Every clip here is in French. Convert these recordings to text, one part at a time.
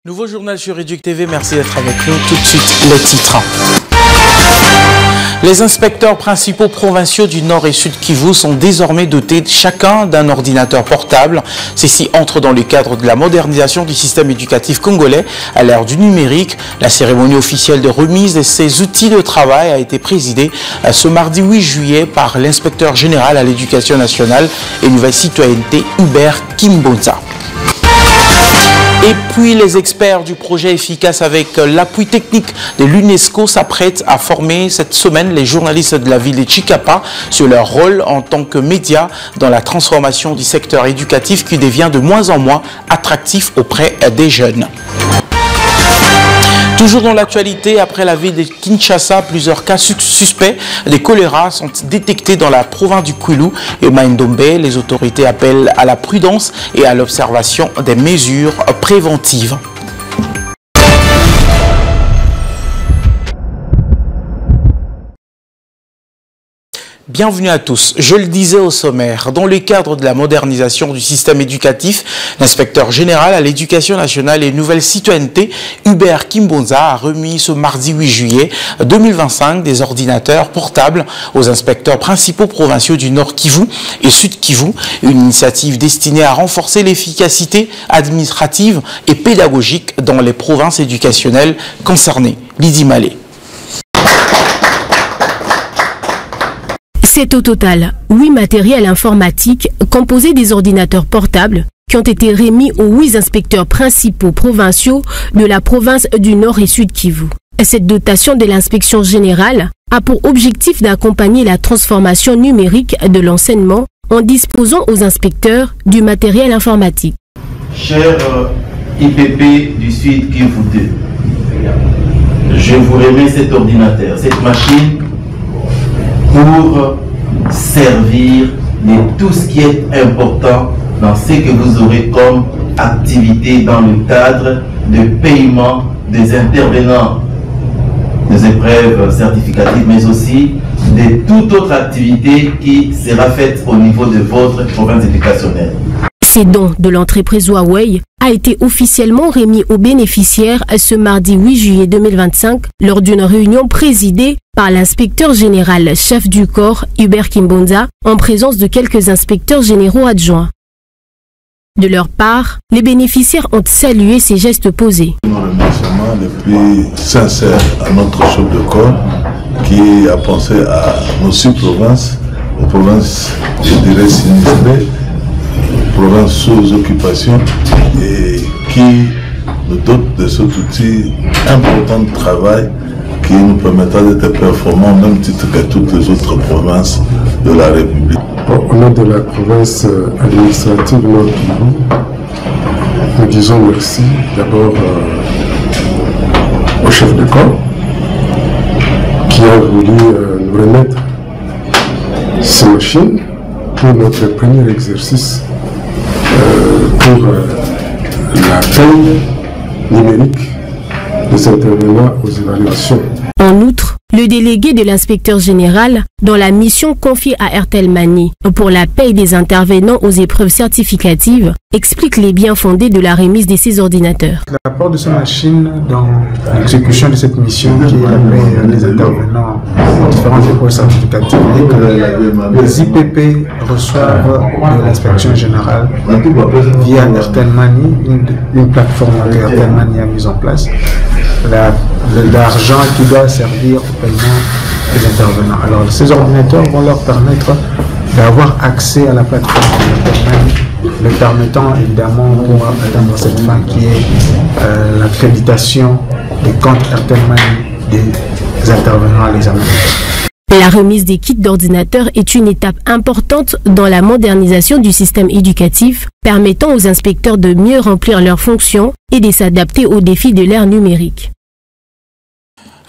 Nouveau journal sur Éduc TV, merci d'être avec nous. Tout de suite, les titres. Les inspecteurs principaux provinciaux du Nord et Sud Kivu sont désormais dotés chacun d'un ordinateur portable. Ceci entre dans le cadre de la modernisation du système éducatif congolais à l'ère du numérique. La cérémonie officielle de remise de ces outils de travail a été présidée ce mardi 8 juillet par l'inspecteur général à l'éducation nationale et nouvelle citoyenneté Hubert Kimbonza. Et puis les experts du projet Efficace avec l'appui technique de l'UNESCO s'apprêtent à former cette semaine les journalistes de la ville de Chikapa sur leur rôle en tant que médias dans la transformation du secteur éducatif qui devient de moins en moins attractif auprès des jeunes. Toujours dans l'actualité, après la ville de Kinshasa, plusieurs cas suspects de choléra sont détectés dans la province du Kwilu et Maindombe. Les autorités appellent à la prudence et à l'observation des mesures préventives. Bienvenue à tous. Je le disais au sommaire, dans le cadre de la modernisation du système éducatif, l'inspecteur général à l'éducation nationale et nouvelle citoyenneté, Hubert Kimbonza, a remis ce mardi 8 juillet 2025 des ordinateurs portables aux inspecteurs principaux provinciaux du Nord Kivu et Sud Kivu, une initiative destinée à renforcer l'efficacité administrative et pédagogique dans les provinces éducationnelles concernées. Lydie Malé. C'est au total 8 matériels informatiques composés des ordinateurs portables qui ont été remis aux 8 inspecteurs principaux provinciaux de la province du Nord et Sud Kivu. Cette dotation de l'inspection générale a pour objectif d'accompagner la transformation numérique de l'enseignement en disposant aux inspecteurs du matériel informatique. Cher IPP du Sud Kivu 2, je vous remets cet ordinateur, cette machine pour servir de tout ce qui est important dans ce que vous aurez comme activité dans le cadre de paiement des intervenants des épreuves certificatives, mais aussi de toute autre activité qui sera faite au niveau de votre province éducationnelle. Ces dons de l'entreprise Huawei a été officiellement remis aux bénéficiaires ce mardi 8 juillet 2025 lors d'une réunion présidée par l'inspecteur général chef du corps Hubert Kimbonza en présence de quelques inspecteurs généraux adjoints. De leur part, les bénéficiaires ont salué ces gestes posés. Un remerciement le plus sincère à notre chef de corps qui a pensé à nos 6 provinces, aux provinces, je dirais, sinistrées, province sous occupation et qui nous dote de cet outil important de travail qui nous permettra d'être performants au même titre que toutes les autres provinces de la République. Au nom de la province administrative Nord Kivu, nous disons merci d'abord au chef de corps qui a voulu nous remettre ces machines pour notre premier exercice pour la paie numérique des intervenants aux évaluations. En outre, le délégué de l'inspecteur général dans la mission confiée à Airtelmani pour la paie des intervenants aux épreuves certificatives explique les biens fondés de la remise de ces ordinateurs. L'apport de ces machines dans l'exécution de cette mission qui est la paie des intervenants aux différentes épreuves certificatives et que les IPP reçoivent de l'inspection générale via Airtelmani, une plateforme que Airtelmani a mise en place. L'argent qui doit servir au paiement des intervenants. Alors ces ordinateurs vont leur permettre d'avoir accès à la plateforme d'Airtelmani, le permettant évidemment pour atteindre cette fin qui est l'accréditation des comptes Airtelmani des intervenants à l'examen. La remise des kits d'ordinateurs est une étape importante dans la modernisation du système éducatif, permettant aux inspecteurs de mieux remplir leurs fonctions et de s'adapter aux défis de l'ère numérique.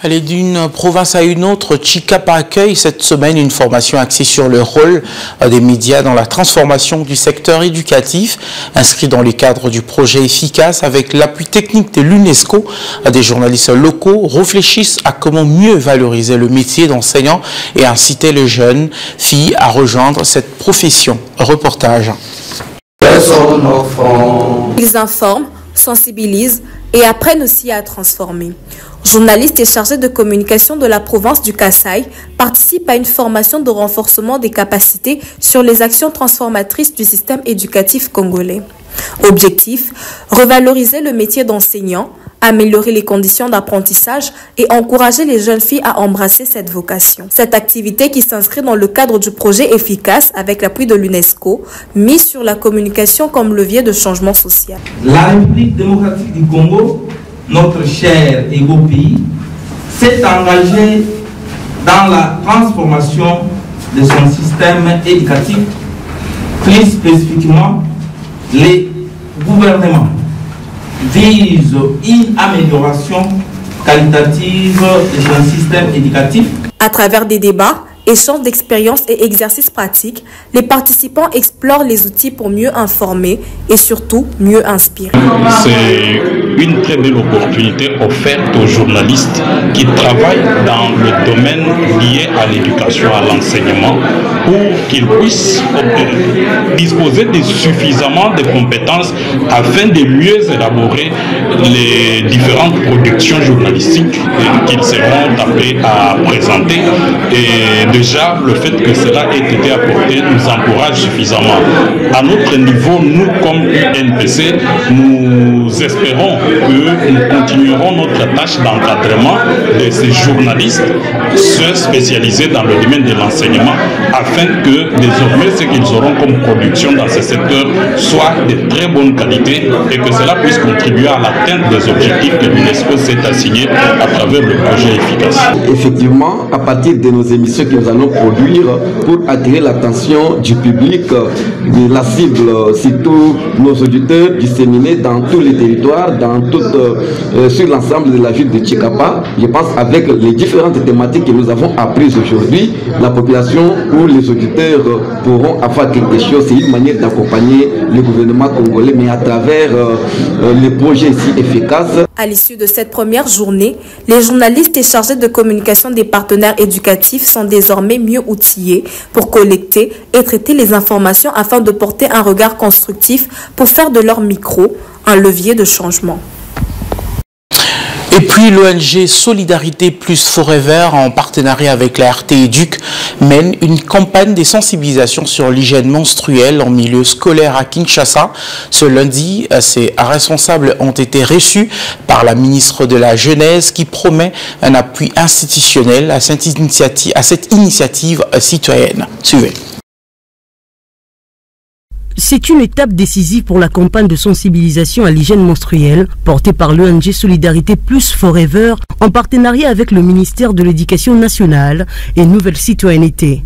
Allez, d'une province à une autre, Chikapa accueille cette semaine une formation axée sur le rôle des médias dans la transformation du secteur éducatif, inscrit dans le cadre du projet Efficace avec l'appui technique de l'UNESCO. Des journalistes locaux réfléchissent à comment mieux valoriser le métier d'enseignant et inciter les jeunes filles à rejoindre cette profession. Reportage. Ils informent, sensibilisent et apprennent aussi à transformer. Journaliste et chargé de communication de la province du Kasaï, participe à une formation de renforcement des capacités sur les actions transformatrices du système éducatif congolais. Objectif, revaloriser le métier d'enseignant, améliorer les conditions d'apprentissage et encourager les jeunes filles à embrasser cette vocation. Cette activité qui s'inscrit dans le cadre du projet efficace avec l'appui de l'UNESCO, mis sur la communication comme levier de changement social. La République démocratique du Congo, notre cher et beau pays, s'est engagée dans la transformation de son système éducatif, plus spécifiquement les gouvernements visent une amélioration qualitative de son système éducatif. À travers des débats, échanges d'expériences et exercices pratiques, les participants explorent les outils pour mieux informer et surtout mieux inspirer. C'est une très belle opportunité offerte aux journalistes qui travaillent dans le domaine lié à l'éducation, à l'enseignement, pour qu'ils puissent disposer de suffisamment de compétences afin de mieux élaborer les différentes productions journalistiques qu'ils seront appelés à présenter. Et déjà, le fait que cela ait été apporté nous encourage suffisamment. À notre niveau, nous, comme UNPC, nous espérons que nous continuerons notre tâche d'encadrement de ces journalistes, ceux spécialisés dans le domaine de l'enseignement, afin que désormais ce qu'ils auront comme production dans ce secteur soit de très bonne qualité et que cela puisse contribuer à l'atteinte des objectifs que l'UNESCO s'est assigné à travers le projet efficace. Effectivement, à partir de nos émissions que nous allons produire pour attirer l'attention du public, de la cible, surtout nos auditeurs disséminés dans tous les territoires, sur l'ensemble de la ville de Tchikapa. Je pense avec les différentes thématiques que nous avons apprises aujourd'hui, la population ou les auditeurs pourront avoir quelque chose. C'est une manière d'accompagner le gouvernement congolais, mais à travers les projets si efficaces. À l'issue de cette première journée, les journalistes et chargés de communication des partenaires éducatifs sont désormais mieux outillés pour collecter et traiter les informations afin de porter un regard constructif pour faire de leur micro un levier de changement. Et puis l'ONG Solidarité Plus Forever, en partenariat avec la RT Éduc, mène une campagne de sensibilisation sur l'hygiène menstruelle en milieu scolaire à Kinshasa. Ce lundi, ces responsables ont été reçus par la ministre de la Jeunesse qui promet un appui institutionnel à cette initiative citoyenne. Suivez. C'est une étape décisive pour la campagne de sensibilisation à l'hygiène menstruelle portée par l'ONG Solidarité Plus Forever en partenariat avec le ministère de l'Éducation nationale et Nouvelle Citoyenneté.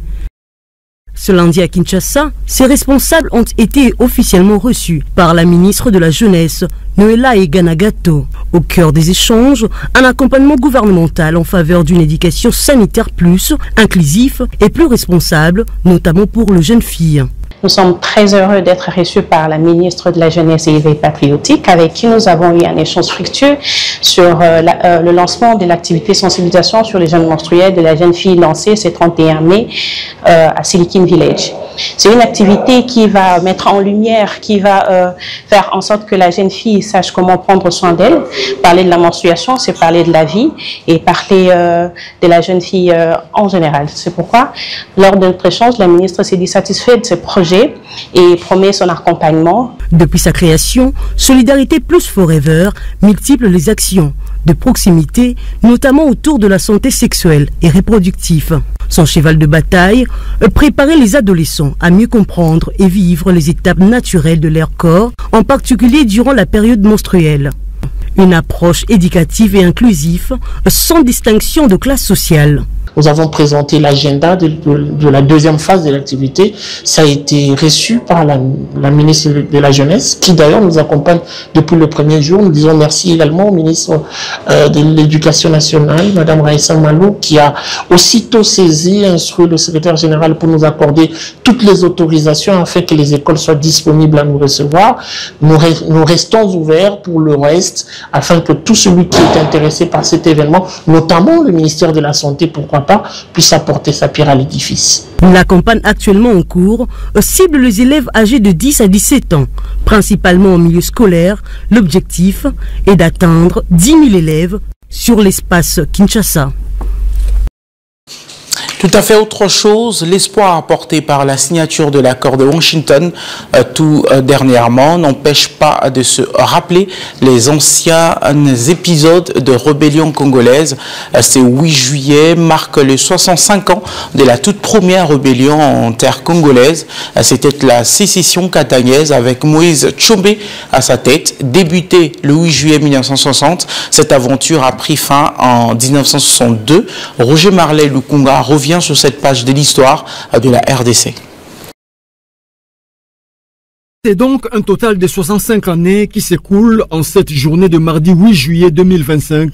Ce lundi à Kinshasa, ces responsables ont été officiellement reçus par la ministre de la Jeunesse, Noëlla Eganagato. Au cœur des échanges, un accompagnement gouvernemental en faveur d'une éducation sanitaire plus inclusive et plus responsable, notamment pour les jeunes filles. Nous sommes très heureux d'être reçus par la ministre de la Jeunesse et l'éveil patriotique, avec qui nous avons eu un échange fructueux sur le lancement de l'activité sensibilisation sur les jeunes menstruels de la jeune fille lancée ce 31 mai à Silicon Village. C'est une activité qui va mettre en lumière, qui va faire en sorte que la jeune fille sache comment prendre soin d'elle. Parler de la menstruation, c'est parler de la vie et parler de la jeune fille en général. C'est pourquoi, lors de notre échange, la ministre s'est dit satisfaite de ce projet et promet son accompagnement. Depuis sa création, Solidarité Plus Forever multiplie les actions de proximité, notamment autour de la santé sexuelle et reproductive. Son cheval de bataille, préparer les adolescents à mieux comprendre et vivre les étapes naturelles de leur corps, en particulier durant la période menstruelle. Une approche éducative et inclusive, sans distinction de classe sociale. Nous avons présenté l'agenda de la deuxième phase de l'activité. Ça a été reçu par la ministre de la Jeunesse, qui d'ailleurs nous accompagne depuis le premier jour. Nous disons merci également au ministre de l'Éducation nationale, Mme Raissa Malou, qui a aussitôt saisi, instruit le secrétaire général pour nous accorder toutes les autorisations afin que les écoles soient disponibles à nous recevoir. Nous restons ouverts pour le reste, afin que tout celui qui est intéressé par cet événement, notamment le ministère de la Santé, pourquoi pas, puisse apporter sa pierre à l'édifice. La campagne actuellement en cours cible les élèves âgés de 10 à 17 ans, principalement au milieu scolaire. L'objectif est d'atteindre 10 000 élèves sur l'espace Kinshasa. Tout à fait autre chose, l'espoir apporté par la signature de l'accord de Washington tout dernièrement n'empêche pas de se rappeler les anciens épisodes de rébellion congolaise. Ce 8 juillet marque les 65 ans de la toute première rébellion en terre congolaise. C'était la sécession katangnaise avec Moïse Tshombe à sa tête, débutée le 8 juillet 1960. Cette aventure a pris fin en 1962. Roger Marley Lukunga revient sur cette page de l'histoire de la RDC. C'est donc un total de 65 années qui s'écoulent en cette journée de mardi 8 juillet 2025,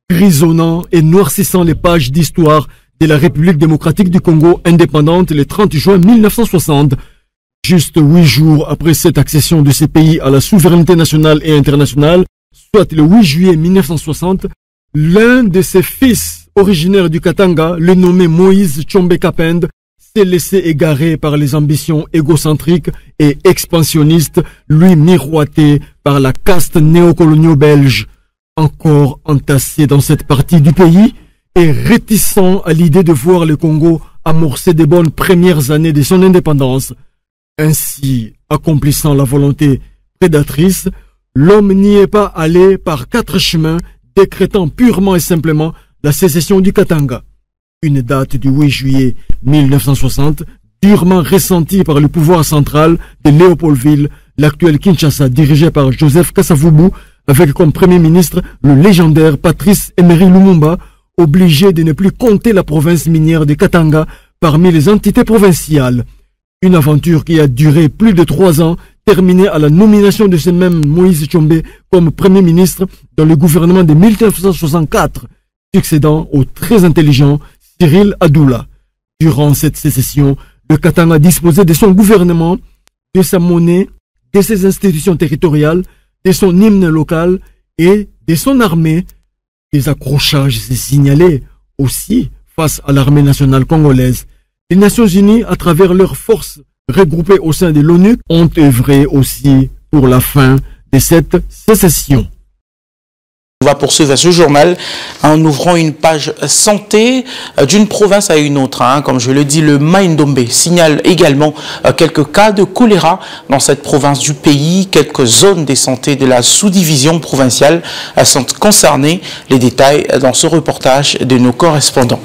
grisonnant et noircissant les pages d'histoire de la République démocratique du Congo indépendante le 30 juin 1960. Juste 8 jours après cette accession de ces pays à la souveraineté nationale et internationale, soit le 8 juillet 1960, l'un de ses fils originaire du Katanga, le nommé Moïse Tshombe Kapende, s'est laissé égarer par les ambitions égocentriques et expansionnistes, lui miroitées par la caste néocolonio-belge. Encore entassé dans cette partie du pays et réticent à l'idée de voir le Congo amorcer des bonnes premières années de son indépendance. Ainsi, accomplissant la volonté prédatrice, l'homme n'y est pas allé par 4 chemins, décrétant purement et simplement la sécession du Katanga. Une date du 8 juillet 1960, durement ressentie par le pouvoir central de Léopoldville, l'actuel Kinshasa dirigé par Joseph Kasavubu, avec comme premier ministre le légendaire Patrice Emery Lumumba, obligé de ne plus compter la province minière de Katanga parmi les entités provinciales. Une aventure qui a duré plus de 3 ans, terminée à la nomination de ce même Moïse Tshombe comme premier ministre dans le gouvernement de 1964, succédant au très intelligent Cyril Adoula. Durant cette sécession, le Katanga disposait de son gouvernement, de sa monnaie, de ses institutions territoriales, de son hymne local et de son armée. Des accrochages se signalaient aussi face à l'armée nationale congolaise. Les Nations Unies, à travers leurs forces regroupées au sein de l'ONU, ont œuvré aussi pour la fin de cette sécession. On va poursuivre ce journal en ouvrant une page santé d'une province à une autre. Comme je le dis, le Mai-Ndombe signale également quelques cas de choléra dans cette province du pays. Quelques zones de santé de la sous-division provinciale sont concernées. Les détails dans ce reportage de nos correspondants.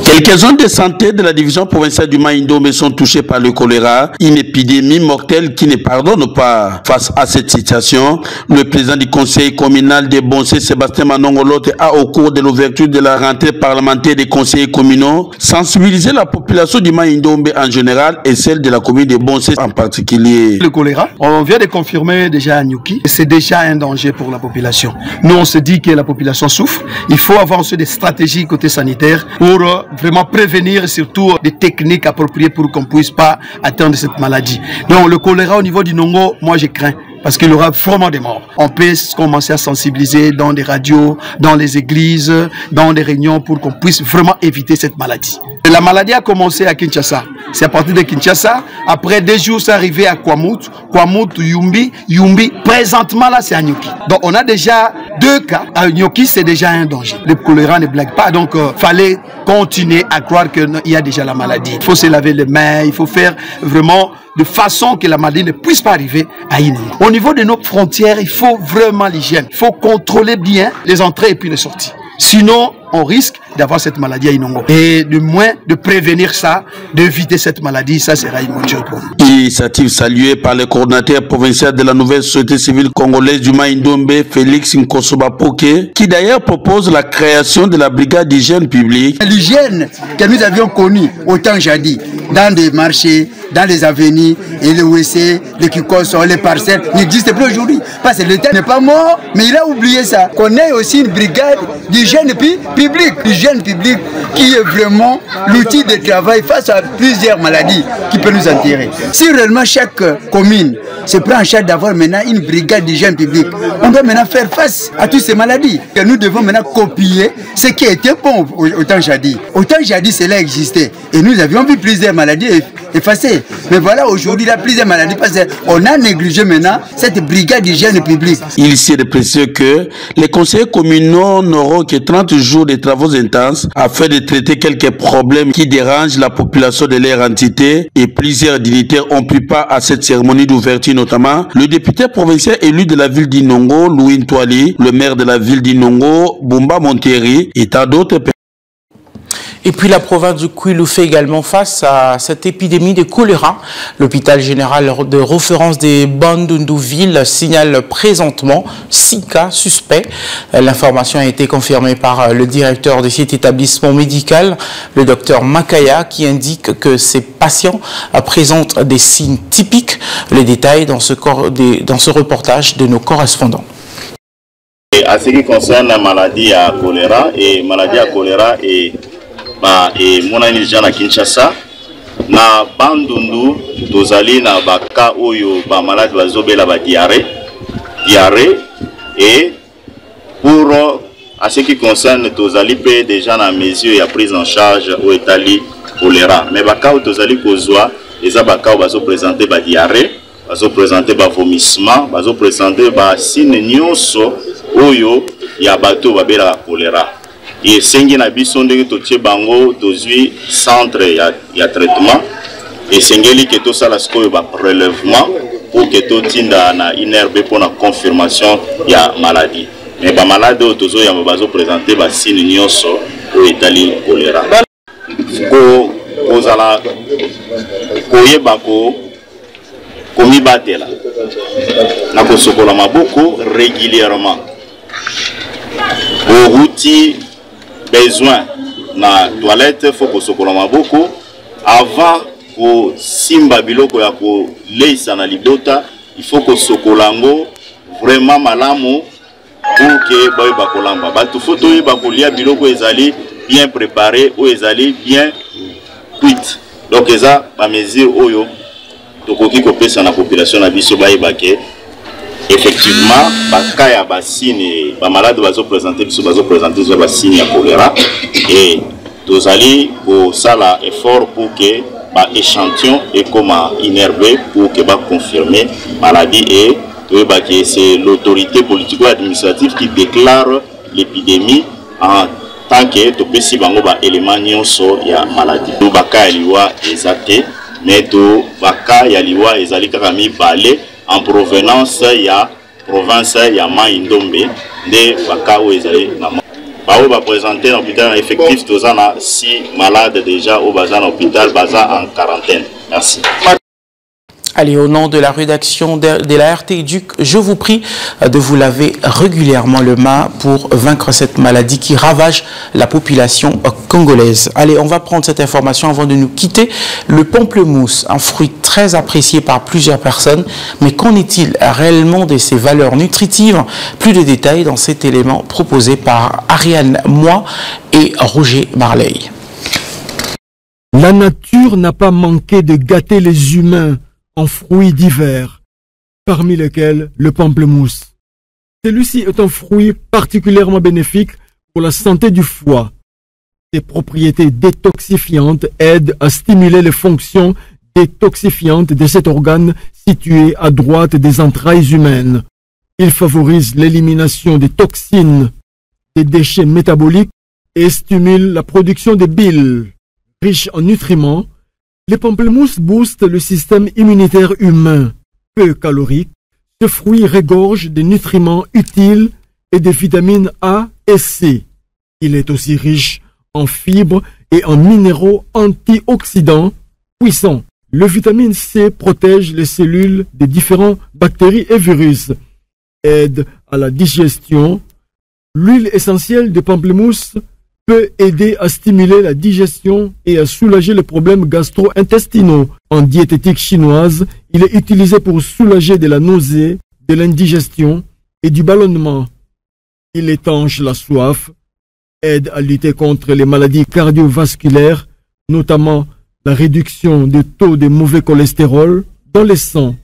Quelques zones de santé de la division provinciale du Mai-Ndombe sont touchées par le choléra, une épidémie mortelle qui ne pardonne pas. Face à cette situation, le président du conseil communal de Bonsé, Sébastien Manongolote, a au cours de l'ouverture de la rentrée parlementaire des conseillers communaux sensibilisé la population du Mai-Ndombe en général et celle de la commune de Bonsé en particulier. Le choléra, on vient de confirmer déjà à Nyuki, c'est déjà un danger pour la population. Nous, on se dit que la population souffre. Il faut avoir aussi des stratégies côté sanitaire pour vraiment prévenir, surtout des techniques appropriées pour qu'on ne puisse pas atteindre cette maladie. Donc le choléra au niveau du Nongo, moi je crains. Parce qu'il y aura vraiment des morts. On peut commencer à sensibiliser dans des radios, dans les églises, dans des réunions pour qu'on puisse vraiment éviter cette maladie. Et la maladie a commencé à Kinshasa. C'est à partir de Kinshasa. Après 2 jours, c'est arrivé à Kwamut. Kwamut, Yumbi. Yumbi, présentement là, c'est à Nyoki. Donc on a déjà 2 cas. À Nyoki, c'est déjà un danger. Le choléra ne blague pas. Donc fallait continuer à croire qu'il y a déjà la maladie. Il faut se laver les mains. Il faut faire vraiment de façon que la maladie ne puisse pas arriver à Inongo. Au niveau de nos frontières, il faut vraiment l'hygiène. Il faut contrôler bien les entrées et puis les sorties. Sinon, on risque d'avoir cette maladie à Inongo. Et de moins de prévenir ça, d'éviter cette maladie, ça sera une bonne chose pour nous. Initiative saluée par le coordinateur provincial de la nouvelle société civile congolaise du Mai-Ndombe, Félix Nkosoba Poké, qui d'ailleurs propose la création de la brigade d'hygiène publique. L'hygiène que nous avions connue autant jadis, dans des marchés, dans les avenues, et les WC, les kikos, les parcelles, n'existe plus aujourd'hui. Parce que l'État n'est pas mort, mais il a oublié ça. Qu'on ait aussi une brigade d'hygiène public, l'hygiène publique qui est vraiment l'outil de travail face à plusieurs maladies qui peuvent nous enterrer. Si réellement chaque commune se prend en charge d'avoir maintenant une brigade d'hygiène publique, on doit maintenant faire face à toutes ces maladies. Et nous devons maintenant copier ce qui était bon au temps jadis. Au temps jadis, cela existait. Et nous avions vu plusieurs maladies effacées. Mais voilà, aujourd'hui, il y a plusieurs maladies parce qu'on a négligé maintenant cette brigade d'hygiène publique. Il s'est de préciser que les conseillers communaux n'auront que 30 jours de travaux intenses afin de traiter quelques problèmes qui dérangent la population de leur entité, et plusieurs dignitaires ont pris part à cette cérémonie d'ouverture, notamment le député provincial élu de la ville d'Inongo, Louis Ntwali, le maire de la ville d'Inongo, Bumba Monteri, et tant d'autres personnes. Et puis la province du Kwilu fait également face à cette épidémie de choléra. L'hôpital général de référence des Bandundu-Ville signale présentement 6 cas suspects. L'information a été confirmée par le directeur de cet établissement médical, le docteur Makaya, qui indique que ces patients présentent des signes typiques. Les détails dans ce reportage de nos correspondants. À ce qui concerne la maladie à choléra, et monani jana Kinshasa na Bandundu tozali na baka oyo ba malade bazobela ba diarrhée et pour à ce qui concerne tozali pe déjà na mesure ya prise en charge au etali choléra, mais baka tozali kozwa eza baka bazo présenter ba diarrhée, bazo présenter ba vomissement, bazo présenter ba signe nyonso oyo ya bato babela choléra. Et sengi na biso ndenge totie bango tozwi centre ya traitement et sengeli ke to sala sikoyo ba prélèvement pour que to tinda na INRB pour la confirmation ya maladie. Mais ba malade tozo ya bazo présenter ba signe nyonso o etali choléra. Ko kozala koyeba ko komibatela na kosokola maboko régulièrement. Au routier besoin na toilette faut que sokola maboko avant ko simba biloko ya ko leisa na libota, il faut que sokolango vraiment malamu pour que boy bakolamba batu photo yi bakolia biloko ezali bien préparé ou ezali bien cuite. Donc eza ba mesure oyo tokoki ko pesa na population na biso bayebake effectivement baka ya basine ba malade bazo présenter biso bazo présenter ba signe ya choléra, et tozali ko sala effort pour que ba échantillon et comme INRB pour que ba confirmer maladie, et c'est l'autorité politico-administrative qui déclare l'épidémie en tant que to pesi bango ba élément nyonso ya maladie. To baka ya liwa ezate mais to baka ya liwa ezali kaka mibale en provenance ya province ya Mai-Ndombe de baka o ezali na bao va présenter un hôpital effectif tozana 6 malades déjà au bazan hôpital baza en quarantaine. Merci. Allez, au nom de la rédaction de la RT-Duc, je vous prie de vous laver régulièrement le main pour vaincre cette maladie qui ravage la population congolaise. Allez, on va prendre cette information avant de nous quitter. Le pamplemousse, un fruit très apprécié par plusieurs personnes, mais qu'en est-il réellement de ses valeurs nutritives? Plus de détails dans cet élément proposé par Ariane Moi et Roger Marley. La nature n'a pas manqué de gâter les humains en fruits divers, parmi lesquels le pamplemousse. Celui-ci est un fruit particulièrement bénéfique pour la santé du foie. Ses propriétés détoxifiantes aident à stimuler les fonctions détoxifiantes de cet organe situé à droite des entrailles humaines. Il favorise l'élimination des toxines, des déchets métaboliques et stimule la production de bile. Riche en nutriments, les pamplemousses boostent le système immunitaire humain. Peu calorique, ce fruit regorge de nutriments utiles et de vitamines A et C. Il est aussi riche en fibres et en minéraux antioxydants puissants. Le vitamine C protège les cellules des différentes bactéries et virus, aide à la digestion. L'huile essentielle de pamplemousse peut aider à stimuler la digestion et à soulager les problèmes gastro-intestinaux. En diététique chinoise, il est utilisé pour soulager de la nausée, de l'indigestion et du ballonnement. Il étanche la soif, aide à lutter contre les maladies cardiovasculaires, notamment la réduction des taux de mauvais cholestérol dans le sang.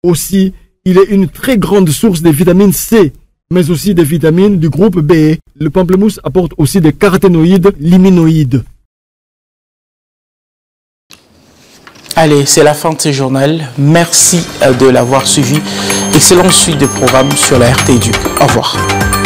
Aussi, il est une très grande source de vitamine C, mais aussi des vitamines du groupe B. Le pamplemousse apporte aussi des caroténoïdes liminoïdes. Allez, c'est la fin de ce journal. Merci de l'avoir suivi. Excellente suite de programmes sur la RT Duc. Au revoir.